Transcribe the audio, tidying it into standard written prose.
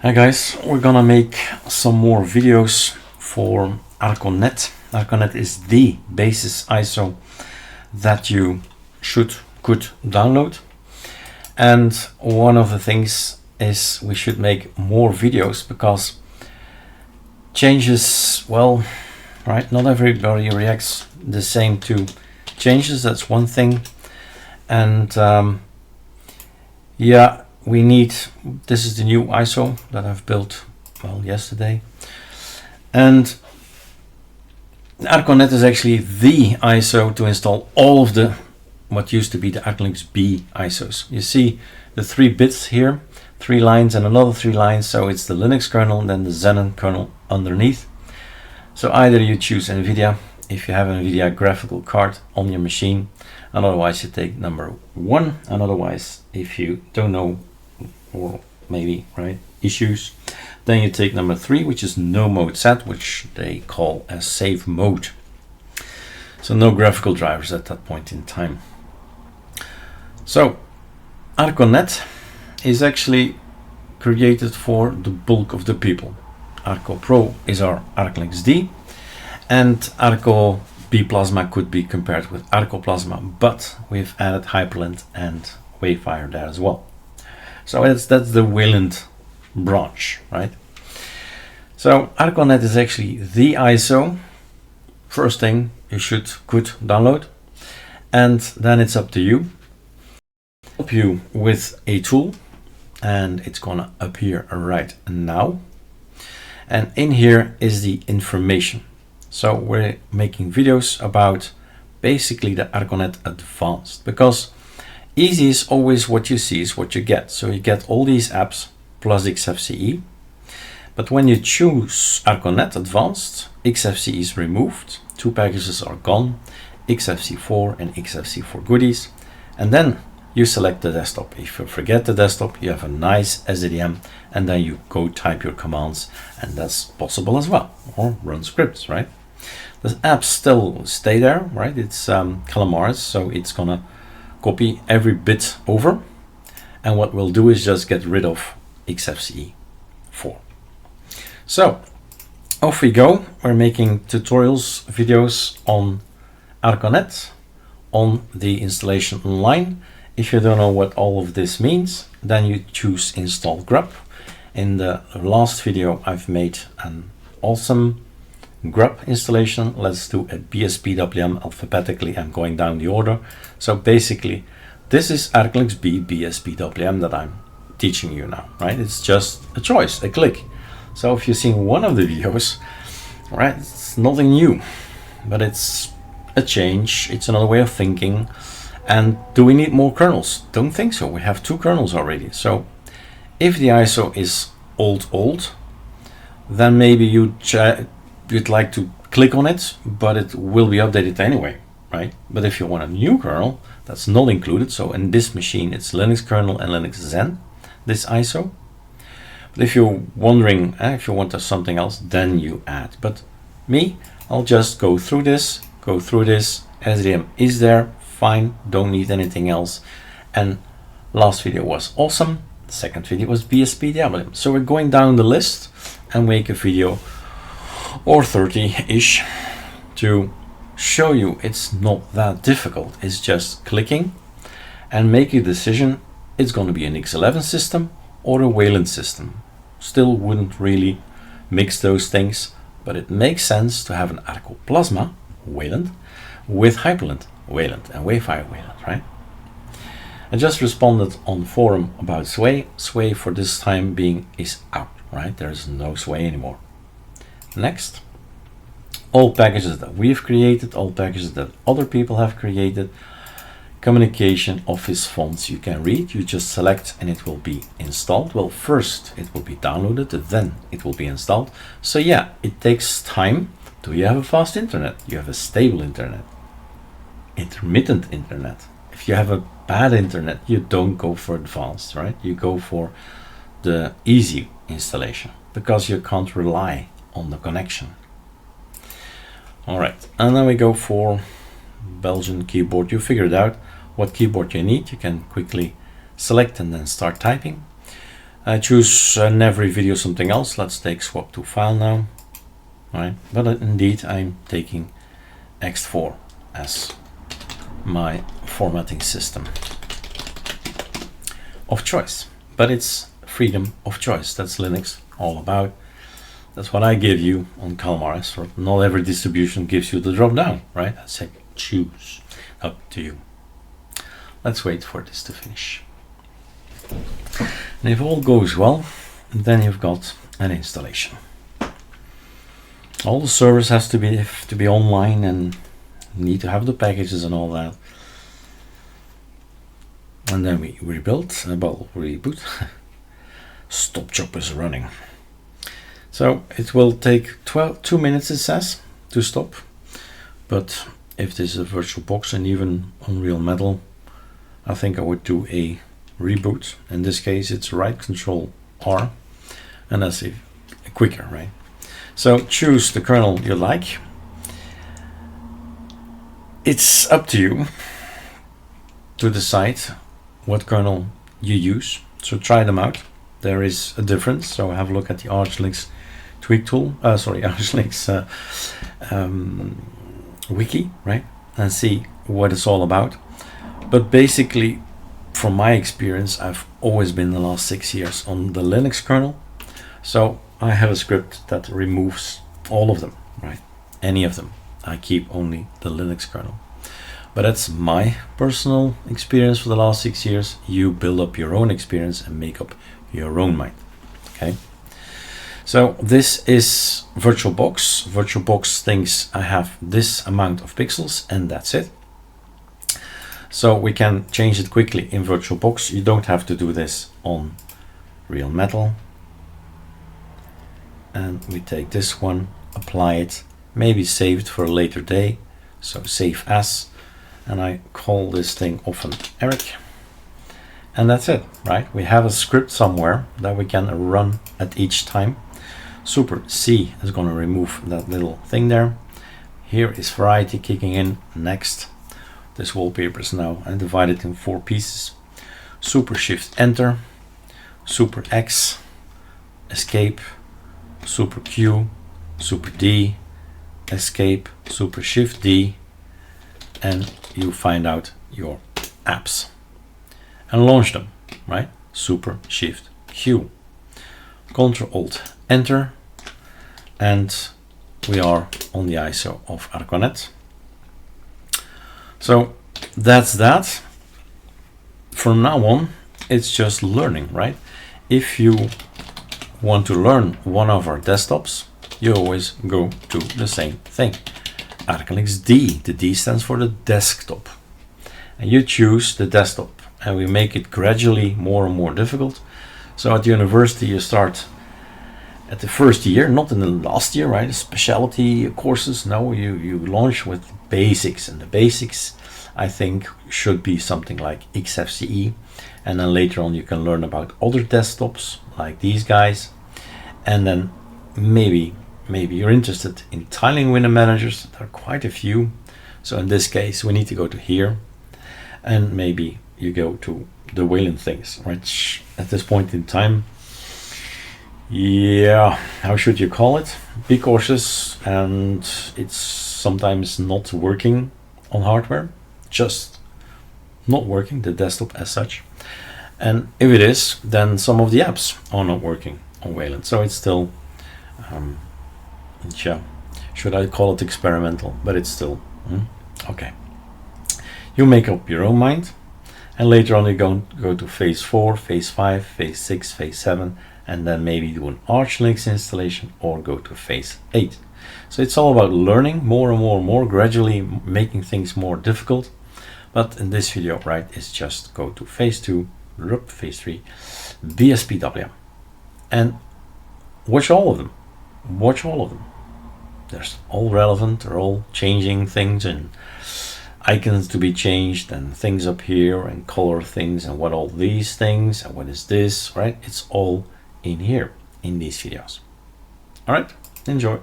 Hi guys, we're gonna make some more videos for ArcoNet. ArcoNet is the basis ISO that you could download. And one of the things is we should make more videos because changes, well, right, not everybody reacts the same to changes, that's one thing. And yeah, we need, this is the new ISO that I've built, well, yesterday. And ArcoNet is actually the ISO to install all of the, what used to be the ArcoLinux B ISOs. You see the 3 bits here, 3 lines and another 3 lines, so it's the Linux kernel and then the Xenon kernel underneath. So either you choose NVIDIA, if you have an NVIDIA graphical card on your machine, and otherwise you take number 1, and otherwise if you don't know, or maybe right issues, then you take number 3, which is no mode set, which they call as safe mode. So no graphical drivers at that point in time. So ArcoNet is actually created for the bulk of the people. Arco Pro is our ArcoLinux D, and Arco B Plasma could be compared with Arco Plasma, but we've added Hyperlink and Wayfire there as well. So that's the Wayland branch, right? So ArcoNet is actually the ISO. First thing you could download, and then it's up to you. Help you with a tool, and it's gonna appear right now. And in here is the information. So we're making videos about basically the ArcoNet Advanced, because easy is always what you see is what you get. So you get all these apps plus XFCE. But when you choose ArcoNet Advanced, XFCE is removed, 2 packages are gone, XFCE4 and XFCE4 goodies. And then you select the desktop. If you forget the desktop, you have a nice SDDM, and then you go type your commands, and that's possible as well, or run scripts, right? The apps still stay there, right? It's Calamares, so it's gonna copy every bit over, and what we'll do is just get rid of XFCE4. So off we go. We're making tutorials, videos on ArcoNet, on the installation online. If you don't know what all of this means, then you choose install grub. In the last video I've made an awesome grub installation. Let's do a Bspwm alphabetically. I'm going down the order. So basically this is ArcoLinux B Bspwm that I'm teaching you now, right? It's just a choice, a click. So if you've seen one of the videos, right, it's nothing new, but it's a change. It's another way of thinking. And do we need more kernels? Don't think so. We have 2 kernels already. So if the ISO is old, then maybe you'd like to click on it, but it will be updated anyway, right? But if you want a new kernel, that's not included. So in this machine, it's Linux kernel and Linux Zen, this ISO. But if you're wondering if you want something else, then you add. But me, I'll just go through this. SDM is there, fine, don't need anything else. And last video was awesome. The second video was Bspwm. So we're going down the list and make a video or 30-ish to show you it's not that difficult. It's just clicking and make a decision. It's going to be an X11 system or a Wayland system. Still wouldn't really mix those things, but it makes sense to have an Arco Plasma Wayland with Hyperlink Wayland and Wayfire Wayland, right? I just responded on forum about Sway. Sway for this time being is out, right? There's no Sway anymore. Next, all packages that we've created, all packages that other people have created, communication office fonts you can read. You just select and it will be installed. Well, first it will be downloaded, then it will be installed. So yeah, it takes time. Do you have a fast internet? You have a stable internet? Intermittent internet? If you have a bad internet, you don't go for advanced, right? You go for the easy installation because you can't rely on the connection. All right, and then we go for Belgian keyboard. You figured out what keyboard you need. You can quickly select and then start typing. I choose in every video something else. Let's take swap to file now. Right, but indeed I'm taking ext4 as my formatting system of choice. But it's freedom of choice. That's Linux all about. That's what I give you on Calmar. So not every distribution gives you the drop down, right? I say choose, up to you. Let's wait for this to finish. And if all goes well, then you've got an installation. All the servers have to be online and need to have the packages and all that. And then we rebuild, reboot. Stop job is running. So it will take 2 minutes, it says, to stop. But if this is a VirtualBox and even Unreal Metal, I think I would do a reboot. In this case, it's right Control R, and that's quicker, right? So choose the kernel you like. It's up to you to decide what kernel you use. So try them out. There is a difference. So have a look at the ArcoLinux tweak tool. ArcoLinux wiki, right? And see what it's all about. But basically, from my experience, I've always been the last 6 years on the Linux kernel. So I have a script that removes all of them, right? Any of them. I keep only the Linux kernel. But that's my personal experience for the last 6 years. You build up your own experience and make up your own mind, okay? So this is VirtualBox. VirtualBox thinks I have this amount of pixels and that's it. So we can change it quickly in VirtualBox. You don't have to do this on Real Metal. And we take this one, apply it, maybe save it for a later day. So save as, and I call this thing often Eric. And that's it, right? We have a script somewhere that we can run at each time. Super, C is going to remove that little thing there. Here is variety kicking in. Next. This wallpaper is now divided in 4 pieces. Super Shift Enter, Super X, Escape, Super Q, Super D, Escape, Super Shift D, and you find out your apps and launch them, right? Super Shift Q, Control Alt Enter, and we are on the ISO of ArcoNet. So that's that. From now on, it's just learning, right? If you want to learn one of our desktops, you always go to the same thing. ArcoLinux D. The D stands for the desktop. And you choose the desktop. And we make it gradually more and more difficult. So at university, you start at the first year, not in the last year, right? Specialty courses. No, you launch with basics, and the basics I think should be something like XFCE, and then later on you can learn about other desktops like these guys, and then maybe you're interested in tiling window managers. There are quite a few, so in this case we need to go to here, and maybe you go to the Wayland things, right? At this point in time, yeah, how should you call it? Be cautious, and it's sometimes not working on hardware, just not working, the desktop as such. And if it is, then some of the apps are not working on Wayland. So it's still, yeah, should I call it experimental? But it's still, okay. You make up your own mind, and later on you go to phase 4, phase 5, phase 6, phase 7, and then maybe do an ArcoLinux installation or go to phase 8. So it's all about learning more and more and more, gradually making things more difficult. But in this video, right, it's just go to phase 2, phase 3, Bspwm, and watch all of them. Watch all of them. They're all relevant. They're all changing things and icons to be changed and things up here and color things and what all these things and what is this, right? It's all in here in these videos. All right, enjoy.